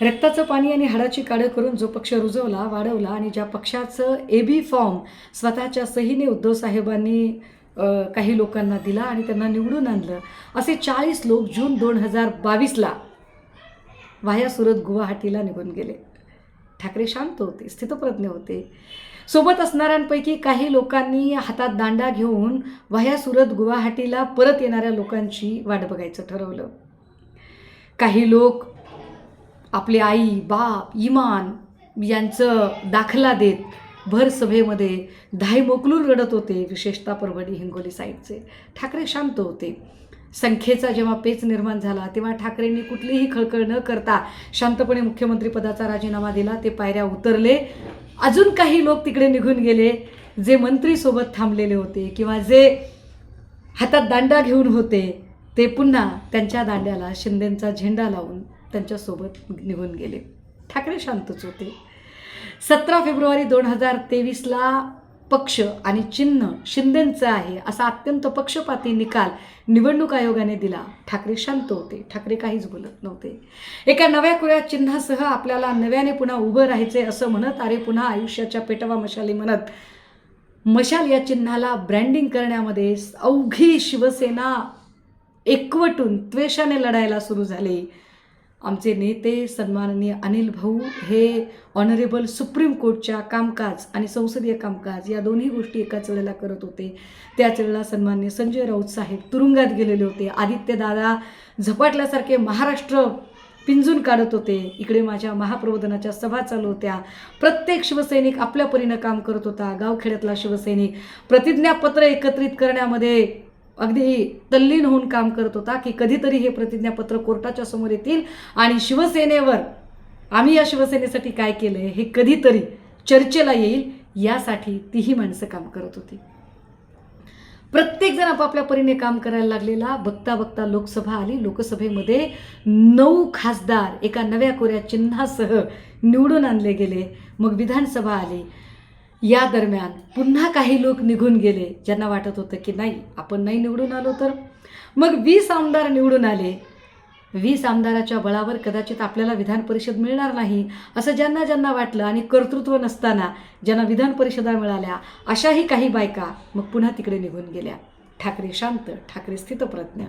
रक्ताचं पाणी आणि हाडाची काढं करून जो पक्ष रुजवला, वाढवला आणि ज्या पक्षाचं AB फॉर्म स्वतःच्या सहीने उद्धव साहेबांनी काही लोकांना दिला आणि त्यांना निवडून आणलं, असे 40 लोक जून 2022ला वाया सुरत गुवाहाटीला निघून गेले. ठाकरे शांत होते, स्थितप्रज्ञ होते. सोबत असणाऱ्यांपैकी काही लोकांनी हातात दांडा घेऊन वाया सुरत गुवाहाटीला परत येणाऱ्या लोकांची वाट बघायचं ठरवलं. काही लोक आपले आई, बाप, इमान यांचं दाखला देत भर सभेमध्ये धाय मोकलून रडत होते, विशेषतः परभणी हिंगोली साईडचे. ठाकरे शांत होते. संख्येचा जेव्हा पेच निर्माण झाला तेव्हा ठाकरेंनी कुठलीही खळखळ न करता शांतपणे मुख्यमंत्रीपदाचा राजीनामा दिला. ते पायऱ्या उतरले. अजून काही लोक तिकडे निघून गेले, जे मंत्रीसोबत थांबलेले होते किंवा जे हातात दांडा घेऊन होते, ते पुन्हा त्यांच्या दांड्याला शिंदेंचा झेंडा लावून त्यांच्यासोबत निघून गेले. ठाकरे शांतच होते. 17 फेब्रुवारी 2023ला पक्ष आणि चिन्ह शिंदेंचं आहे असा अत्यंत पक्षपाती निकाल निवडणूक आयोगाने दिला. ठाकरे शांत होते. ठाकरे काहीच बोलत नव्हते. एका नव्या कोऱ्या चिन्हासह आपल्याला नव्याने पुन्हा उभं राहायचे असं म्हणत, अरे पुन्हा आयुष्याच्या पेटवा मशाली म्हणत, मशाल या चिन्हाला ब्रँडिंग करण्यामध्ये अवघी शिवसेना एकवटून त्वेषाने लढायला सुरू झाली. आमचे नेते सन्माननीय अनिल भाऊ हे ऑनरेबल सुप्रीम कोर्टच्या कामकाज आणि संसदीय कामकाज या दोन्ही गोष्टी एकाच वेळेला करत होते. त्याच वेळेला सन्माननीय संजय राऊत साहेब तुरुंगात गेलेले होते. आदित्य दादा झपाटल्यासारखे महाराष्ट्र पिंजून काढत होते. इकडे माझ्या महाप्रबोधनाच्या सभा चालू होत्या. प्रत्येक शिवसैनिक आपल्या परीनं काम करत होता. गावखेड्यातला शिवसैनिक प्रतिज्ञापत्र एकत्रित करण्यामध्ये अगदी तल्लीन होऊन काम करत होता की कधीतरी हे प्रतिज्ञापत्र कोर्टाच्या समोर येतील आणि शिवसेनेवर, आम्ही या शिवसेनेसाठी काय केलं हे कधीतरी चर्चेला येईल, यासाठी तीही माणसं काम करत होती. प्रत्येकजण आपापल्या परीने काम करायला लागलेला. बघता बघता लोकसभा आली. लोकसभेमध्ये 9 खासदार एका नव्या कोऱ्या चिन्हासह निवडून आणले गेले. मग विधानसभा आली. या दरम्यान पुन्हा काही लोक निघून गेले, ज्यांना वाटत होतं की नाही आपण नाही निवडून आलो तर. मग 20 आमदार निवडून आले. 20 आमदाराच्या बळावर कदाचित आपल्याला विधान परिषद मिळणार नाही असं ज्यांना ज्यांना वाटलं आणि कर्तृत्व नसताना ज्यांना विधान परिषदा मिळाल्या अशाही काही बायका मग पुन्हा तिकडे निघून गेल्या. ठाकरे शांत, ठाकरे स्थितप्रज्ञ.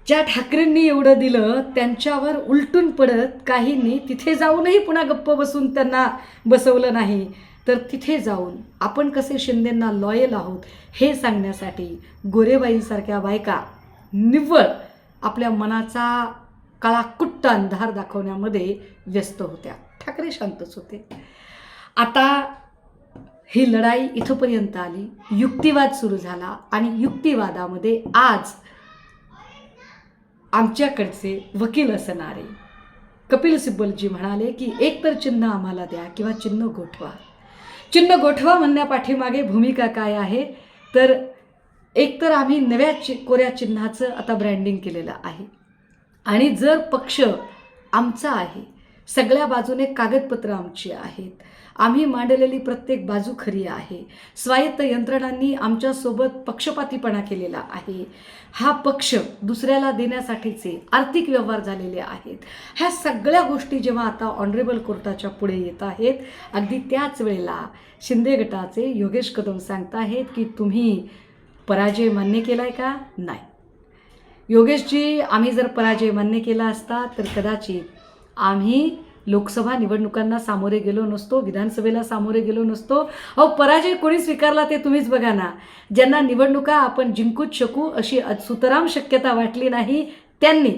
ज्या ठाकरेंनी एवढं दिलं त्यांच्यावर उलटून पडत काहींनी तिथे जाऊनही पुन्हा गप्प बसून त्यांना बसवलं नाही, तर तिथे जाऊन आपण कसे शिंदेंना लॉयल आहोत हे सांगण्यासाठी गोरेबाईंसारख्या बायका निव्वळ आपल्या मनाचा काळाकुट्ट अंधार दाखवण्यामध्ये व्यस्त होत्या. ठाकरे शांतच होते. आता ही लढाई इथपर्यंत आली. युक्तिवाद सुरू झाला आणि युक्तिवादामध्ये आज आमच्याकडचे वकील असणारे कपिल सिब्बलजी म्हणाले की एक तर चिन्ह आम्हाला द्या किंवा चिन्ह गोठवा. चिन्ह गोठवा म्हणण्यापाठीमागे भूमिका काय आहे तर एकतर आम्ही नव्या कोऱ्या चिन्हाचं आता ब्रँडिंग केलेलं आहे आणि जर पक्ष आमचा आहे, सगळ्या बाजूने कागदपत्र आमची आहेत, आम्ही मांडलेली प्रत्येक बाजू खरी आहे, स्वायत्त यंत्रणांनी आमच्यासोबत पक्षपातीपणा केलेला आहे, हा पक्ष दुसऱ्याला देण्यासाठीचे आर्थिक व्यवहार झालेले आहेत, ह्या सगळ्या गोष्टी जेव्हा आता ऑनरेबल कोर्टाच्या पुढे येत आहेत, अगदी त्याच वेळेला शिंदे गटाचे योगेश कदम सांगताहेत की तुम्ही पराजय मान्य केलाय का? नाही. योगेशजी, आम्ही जर पराजय मान्य केला असता तर कदाचित आम्ही लोकसभा निवडणुकांना सामोरे गेलो नसतो, विधानसभेला सामोरे गेलो नसतो. अहो, पराजय कोणी स्वीकारला ते तुम्हीच बघा ना. ज्यांना निवडणुका आपण जिंकूच शकू अशी सुतराम शक्यता वाटली नाही त्यांनी,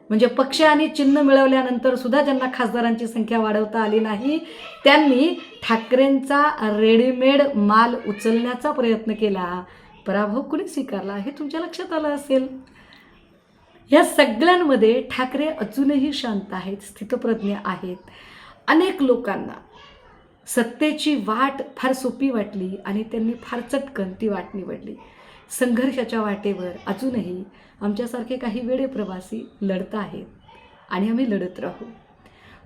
म्हणजे पक्ष आणि चिन्ह मिळवल्यानंतर सुद्धा ज्यांना खासदारांची संख्या वाढवता आली नाही त्यांनी ठाकरेंचा रेडीमेड माल उचलण्याचा प्रयत्न केला. पराभव कुणी स्वीकारला हे तुमच्या लक्षात आलं असेल. या सगळ्यांमध्ये ठाकरे अजूनही शांत आहेत, स्थितप्रज्ञ आहेत. अनेक लोकांना सत्तेची वाट फार सोपी वाटली आणि त्यांनी फार चटकन ती वाट निवडली. संघर्षाच्या वाटेवर अजूनही आमच्यासारखे काही वेडे प्रवासी लढत आहेत आणि आम्ही लढत राहू.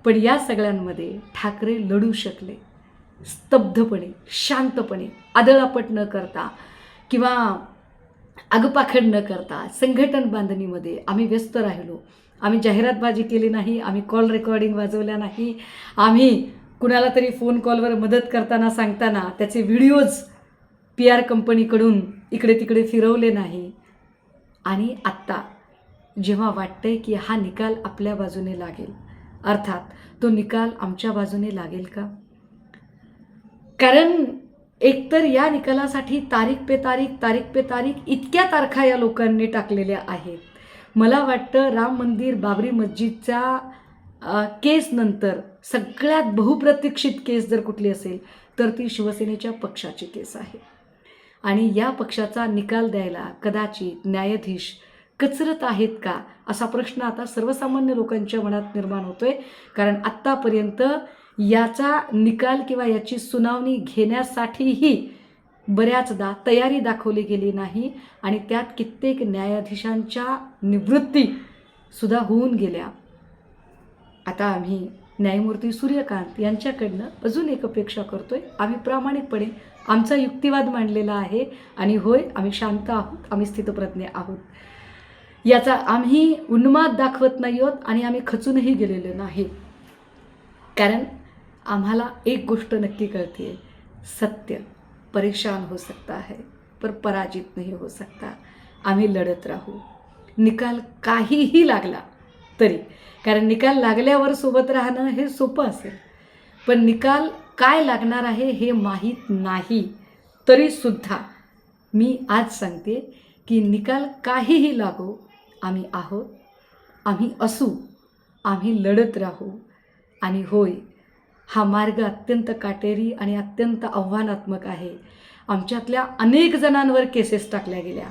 पण या सगळ्यांमध्ये ठाकरे लढू शकले स्तब्धपणे, शांतपणे, आदळापट न करता किंवा आगपाखड न करता संघटन बांधणीमध्ये आम्ही व्यस्त राहिलो आम्ही जाहिरातबाजी केली नाही, आम्ही कॉल रेकॉर्डिंग वाजवल्या नाही, आम्ही कुणाला तरी फोन कॉलवर मदत करताना सांगताना त्याचे व्हिडिओज PR कंपनीकडून इकडे तिकडे फिरवले नाही. आणि आत्ता जेव्हा वाटतंय की हा निकाल आपल्या बाजूने लागेल, अर्थात तो निकाल आमच्या बाजूने लागेल का? कारण एकतर या निकालासाठी तारीख पे तारीख इतक्या तारखा या लोकांनी टाकलेल्या आहेत. मला वाटतं राम मंदिर बाबरी मस्जिदच्या केसनंतर सगळ्यात बहुप्रतीक्षित केस जर कुठली असेल तर ती शिवसेनेच्या पक्षाची केस आहे. आणि या पक्षाचा निकाल द्यायला कदाचित न्यायाधीश कचरत आहेत का असा प्रश्न आता सर्वसामान्य लोकांच्या मनात निर्माण होतोय. कारण आत्तापर्यंत याचा निकाल किंवा याची सुनावणी घेण्यासाठीही बऱ्याचदा तयारी दाखवली गेली नाही आणि त्यात कित्येक न्यायाधीशांच्या निवृत्तीसुद्धा होऊन गेल्या. आता आम्ही न्यायमूर्ती सूर्यकांत यांच्याकडनं अजून एक अपेक्षा करतोय. आम्ही प्रामाणिकपणे आमचा युक्तिवाद मांडलेला आहे आणि होय, आम्ही शांत आहोत, आम्ही स्थितप्रज्ञ आहोत. याचा आम्ही उन्माद दाखवत नाही आहोत आणि आम्ही खचूनही गेलेलो नाही. कारण आम्हाला एक गोष्ट नक्की कळते, सत्य परेशान हो सकता है पर पराजित नहीं हो सकता. आम्ही लढत राहू, निकाल काहीही लागला तरी. कारण निकाल लागल्यावर सोबत राहणं हे सोपं असेल, पण निकाल काय लागणार आहे हे माहीत नाही. तरीसुद्धा मी आज सांगते की निकाल काहीही लागो, आम्ही आहोत, आम्ही असू, आम्ही लढत राहू. आणि होय, हा मार्ग अत्यंत काटेरी आणि अत्यंत आव्हानात्मक आहे. आमच्यातल्या अनेक जणांवर केसेस टाकल्या गेल्या,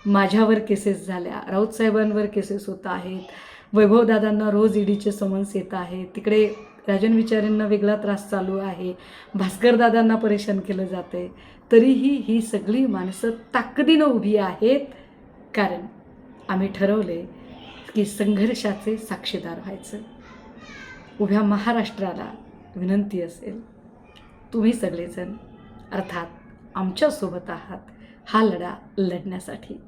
माझ्यावर केसेस झाल्या, राऊत साहेबांवर केसेस होत आहेत, वैभवदादांना रोज ईडीचे समन्स येत आहे, तिकडे राजन विचारेंना वेगळा त्रास चालू आहे, भास्करदादांना परेशान केलं जातं आहे. तरीही ही सगळी माणसं ताकदीनं उभी आहेत. कारण आम्ही ठरवले की संघर्षाचे साक्षीदार व्हायचं. उभ्या महाराष्ट्राला विनंती असेल, तुम्ही सगळेजण अर्थात आमच्यासोबत आहात हा लढा लढण्यासाठी.